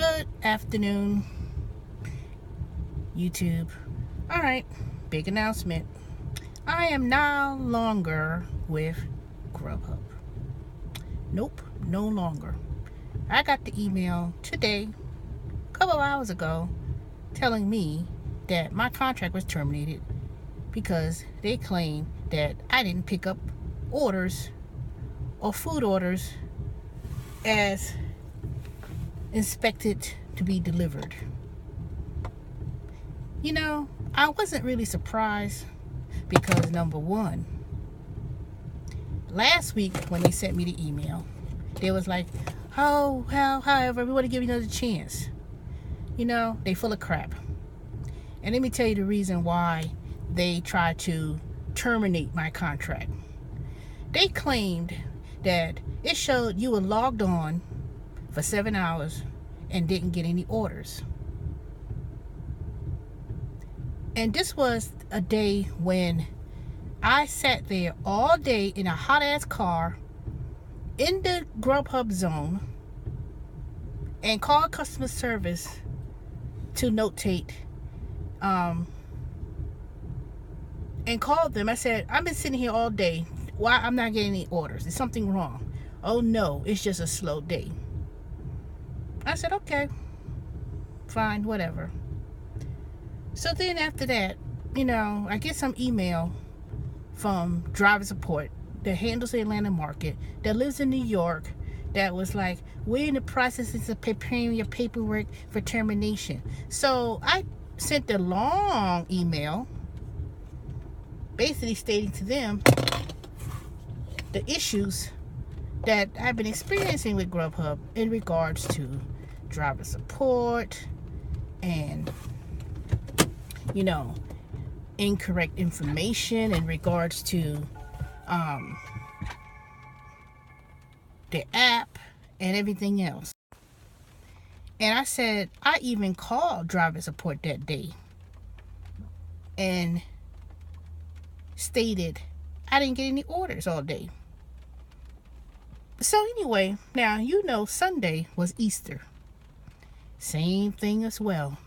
Good afternoon, YouTube. Alright, big announcement. I am no longer with Grubhub. Nope, no longer. I got the email today, a couple of hours ago, telling me that my contract was terminated because they claimed that I didn't pick up orders or food orders as inspected to be delivered. You know, I wasn't really surprised because number one, last week when they sent me the email, they was like, however, we want to give you another chance. You know, they full of crap. And let me tell you the reason why they tried to terminate my contract. They claimed that it showed you were logged on for 7 hours and didn't get any orders. And this was a day when I sat there all day in a hot ass car in the Grubhub zone and called customer service to notate and called them. I said, I've been sitting here all day. Why I'm not getting any orders? Is something wrong? Oh no, it's just a slow day. I said, okay, fine, whatever. So then after that, you know, I get some email from driver support that handles the Atlanta market, that lives in New York, that was like, we're in the process of preparing your paperwork for termination. So I sent a long email basically stating to them the issues that I've been experiencing with Grubhub in regards to driver support and, you know, incorrect information in regards to the app and everything else. And I said, I even called driver support that day and stated I didn't get any orders all day. So anyway, now you know Sunday was Easter. Same thing as well.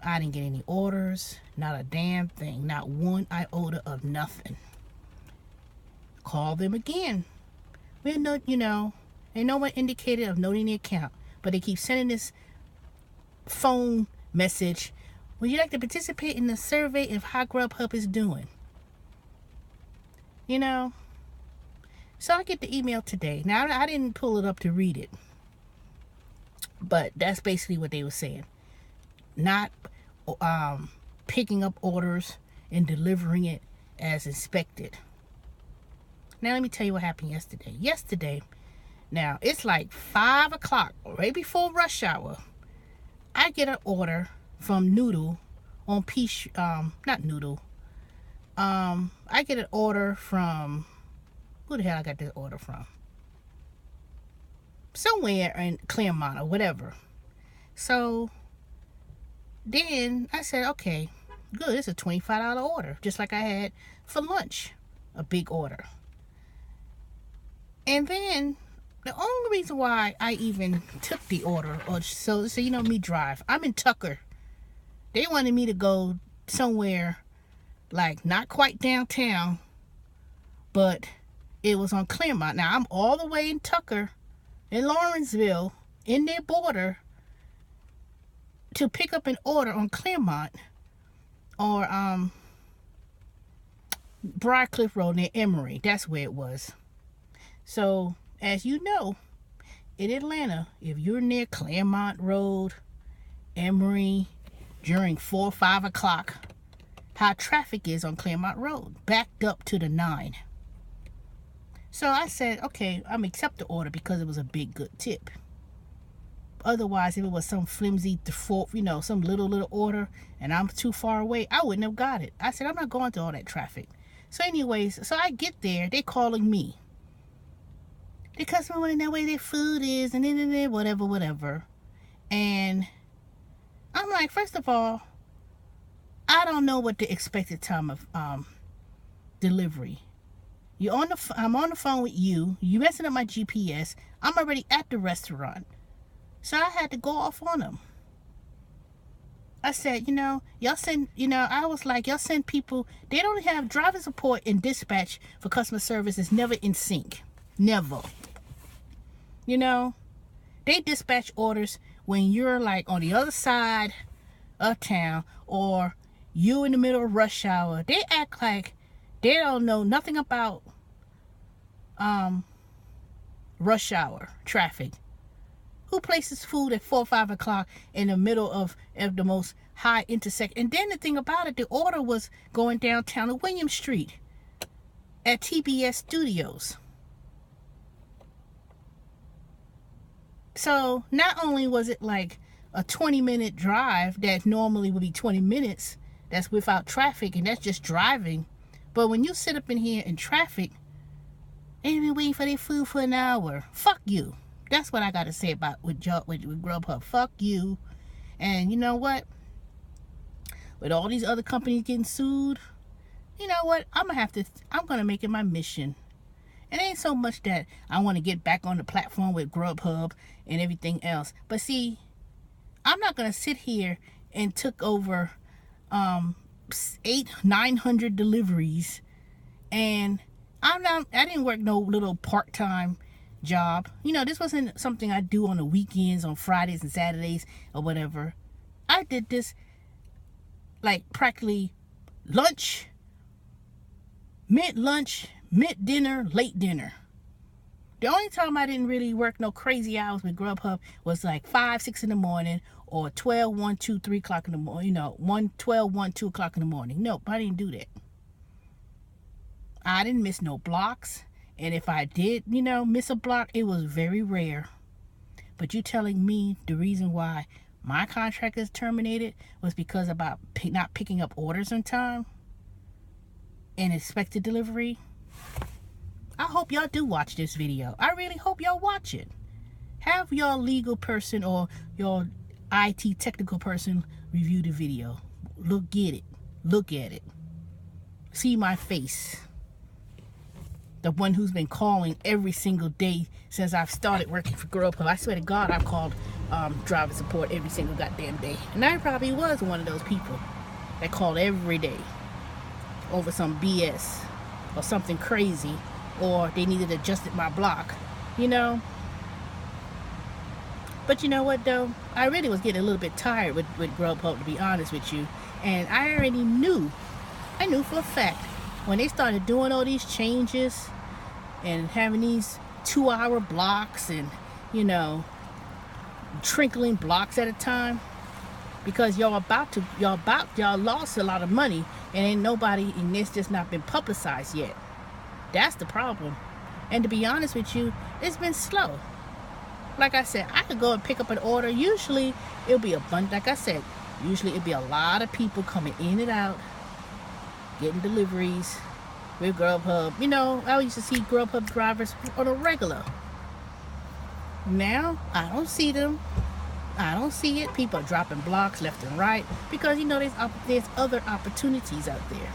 I didn't get any orders, not a damn thing, not one iota of nothing. Call them again. We're not, you know, ain't no one indicated of noting the account, but they keep sending this phone message. Would you like to participate in the survey of how Grubhub is doing? You know, so I get the email today. Now, I didn't pull it up to read it, but that's basically what they were saying. Not picking up orders and delivering it as inspected. Now, let me tell you what happened yesterday. Yesterday, now, it's like 5 o'clock, right before rush hour. I get an order from Noodle on not Noodle. I get an order from, who the hell I got this order from? Somewhere in Claremont or whatever. So then I said, okay, good. It's a $25 order, just like I had for lunch, a big order. And then the only reason why I even took the order, or so you know me drive. I'm in Tucker. They wanted me to go somewhere like not quite downtown, but it was on Claremont. Now I'm all the way in Tucker, in Lawrenceville, in their border, to pick up an order on Claremont or Briarcliff Road near Emory. That's where it was. So as you know, in Atlanta, if you're near Claremont Road, Emory, during 4 or 5 o'clock, how traffic is on Claremont Road, backed up to the 9. So I said, okay, I'm accept the order because it was a big good tip. Otherwise, if it was some flimsy, you know, some little order and I'm too far away, I wouldn't have got it. I said, I'm not going through all that traffic. So anyways, so I get there, they calling me. The customer wanting to know where their food is and then whatever. And I'm like, first of all, I don't know what the expected time of delivery. I'm on the phone with you. You messing up my GPS. I'm already at the restaurant. So I had to go off on them. I said, y'all send, I was like, y'all send people, they don't have driver support and dispatch for customer service is never in sync. Never. They dispatch orders when you're like on the other side of town or you in the middle of rush hour. They act like they don't know nothing about rush hour traffic. Who places food at 4 or 5 o'clock in the middle of the most high intersection? And then the thing about it, the order was going downtown to William Street at TBS Studios. So not only was it like a 20-minute drive that normally would be 20 minutes, that's without traffic, and that's just driving. But when you sit up in here in traffic, they've been waiting for their food for an hour. Fuck you. That's what I got to say about with Grubhub. Fuck you. And you know what? With all these other companies getting sued, you know what? I'm going to make it my mission. It ain't so much that I want to get back on the platform with Grubhub and everything else. But see, I'm not going to sit here and took over 900 deliveries. And I didn't work no little part-time job. This wasn't something I do on the weekends, on Fridays and Saturdays or whatever. I did this like practically lunch, mid-lunch, mid-dinner, late dinner. The only time I didn't really work no crazy hours with Grubhub was like 5, 6 in the morning or 12, 1, 2, 3 o'clock in the morning. 12, 1, 2 o'clock in the morning. Nope, I didn't do that. I didn't miss no blocks. And if I did, miss a block, it was very rare. But you telling me the reason why my contract is terminated was because about not picking up orders on time and expected delivery? I hope y'all do watch this video. I really hope y'all watch it. Have your legal person or your IT technical person review the video. Look at it. See my face. The one who's been calling every single day since I've started working for Grubhub. I swear to God, I've called driver support every single goddamn day. And I probably was one of those people that called every day over some BS or something crazy, or they needed adjusted my block, But you know what, though? I really was getting a little bit tired with Grubhub, to be honest with you. And I already knew. I knew for a fact when they started doing all these changes and having these 2-hour blocks and, trickling blocks at a time, because y'all lost a lot of money and ain't nobody, and it's just not been publicized yet. That's the problem. And to be honest with you, it's been slow. Like I said, I could go and pick up an order. Usually it'll be a bunch, like I said, usually it'll be a lot of people coming in and out, getting deliveries with Grubhub. I used to see Grubhub drivers on a regular. Now, I don't see them. I don't see it. People are dropping blocks left and right because, there's other opportunities out there.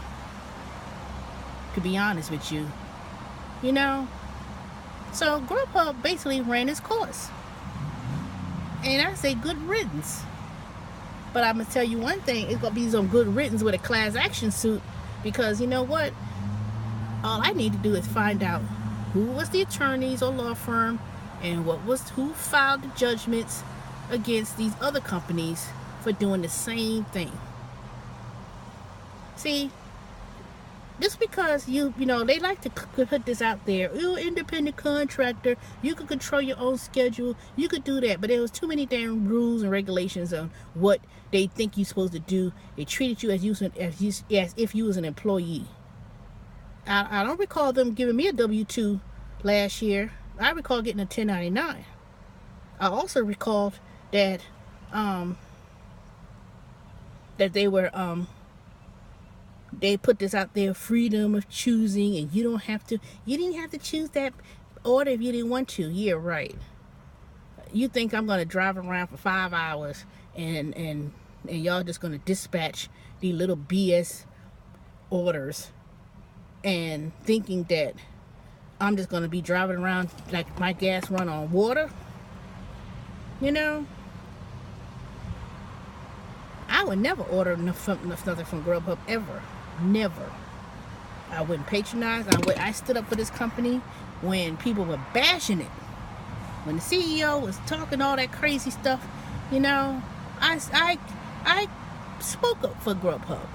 To be honest with you, So Grubhub basically ran its course. And I say good riddance. But I'm going to tell you one thing. It's going to be some good riddance with a class action suit. Because you know what? All I need to do is find out who was the attorneys or law firm and who filed the judgments against these other companies for doing the same thing. See, just because they like to put this out there. You're an independent contractor. You can control your own schedule. You could do that. But there was too many damn rules and regulations on what they think you're supposed to do. They treated you as if you was an employee. I don't recall them giving me a W-2 last year. I recall getting a 1099. I also recalled that they were they put this out there, freedom of choosing, and you didn't have to choose that order if you didn't want to. Yeah, right. You think I'm gonna drive around for 5 hours and y'all just gonna dispatch these little BS orders and thinking that I'm just gonna be driving around like my gas run on water? You know, I would never order nothing from Grubhub ever. Never. I wouldn't patronize. I stood up for this company when people were bashing it. When the CEO was talking all that crazy stuff, you know, I spoke up for Grubhub.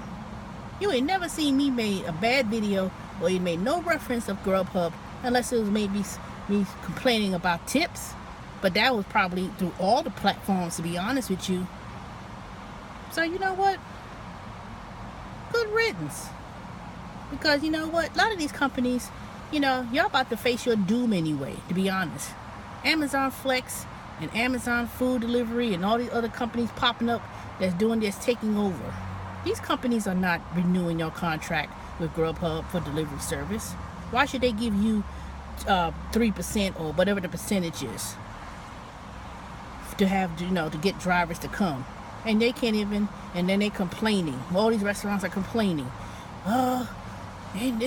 You ain't never seen me made a bad video or you made no reference of Grubhub unless it was maybe me complaining about tips. But that was probably through all the platforms, to be honest with you. So you know what? Good riddance. Because you know what? A lot of these companies, you know, y'all about to face your doom anyway, to be honest. Amazon Flex and Amazon Food Delivery and all these other companies popping up that's doing this, taking over. These companies are not renewing your contract with Grubhub for delivery service. Why should they give you 3% or whatever the percentage is to have, you know, to get drivers to come? And they can't even, and then they complaining. All these restaurants are complaining. And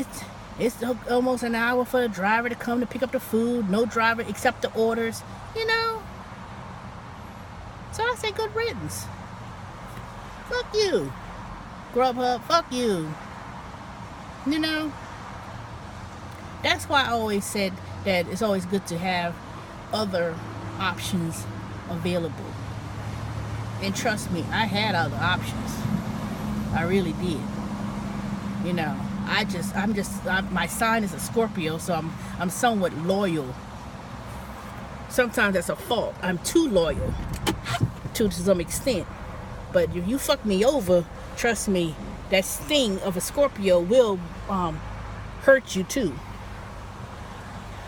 it's almost an hour for the driver to come to pick up the food. No driver accept the orders, you know. So I say good riddance. Fuck you, Grubhub. Fuck you. You know. That's why I always said that it's always good to have other options available. And trust me, I had other options. I really did. You know, my sign is a Scorpio, so I'm somewhat loyal. Sometimes that's a fault. I'm too loyal to some extent. But if you fuck me over, trust me, that sting of a Scorpio will hurt you too.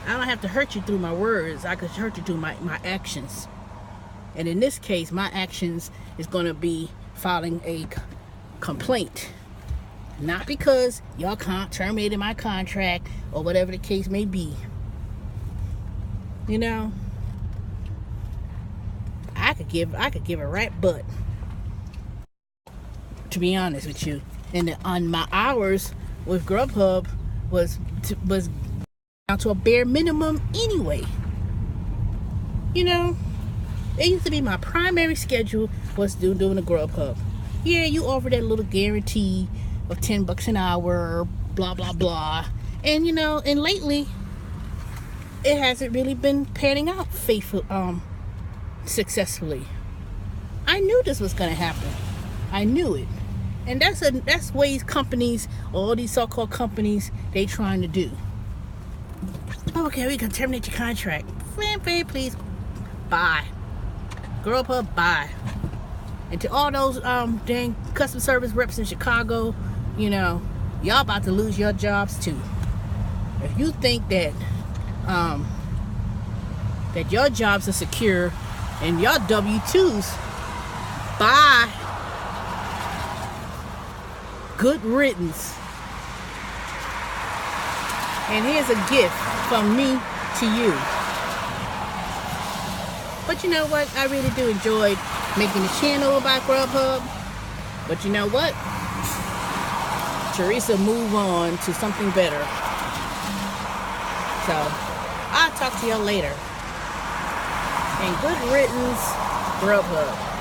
I don't have to hurt you through my words. I could hurt you through my actions. And in this case, my actions is going to be filing a complaint. Not because y'all terminated my contract or whatever the case may be. You know, I could give a rat butt, to be honest with you. And on my hours with Grubhub was down to a bare minimum anyway. You know, it used to be my primary schedule was doing the Grubhub. Yeah, you offer that little guarantee of $10 an hour, blah blah blah, and you know, and lately it hasn't really been panning out successfully. I knew this was gonna happen. I knew it, and that's ways companies, all these so-called companies, they trying to do. Okay, we can terminate your contract. Friend, please, bye. Grubhub, bye. And to all those dang customer service reps in Chicago, you know, y'all about to lose your jobs too. If you think that that your jobs are secure and your W-2s, bye. Good riddance. And here's a gift from me to you. But you know what? I really do enjoy making a channel about Grubhub. But you know what? Teresa move on to something better. So, I'll talk to y'all later. And good riddance, Grubhub.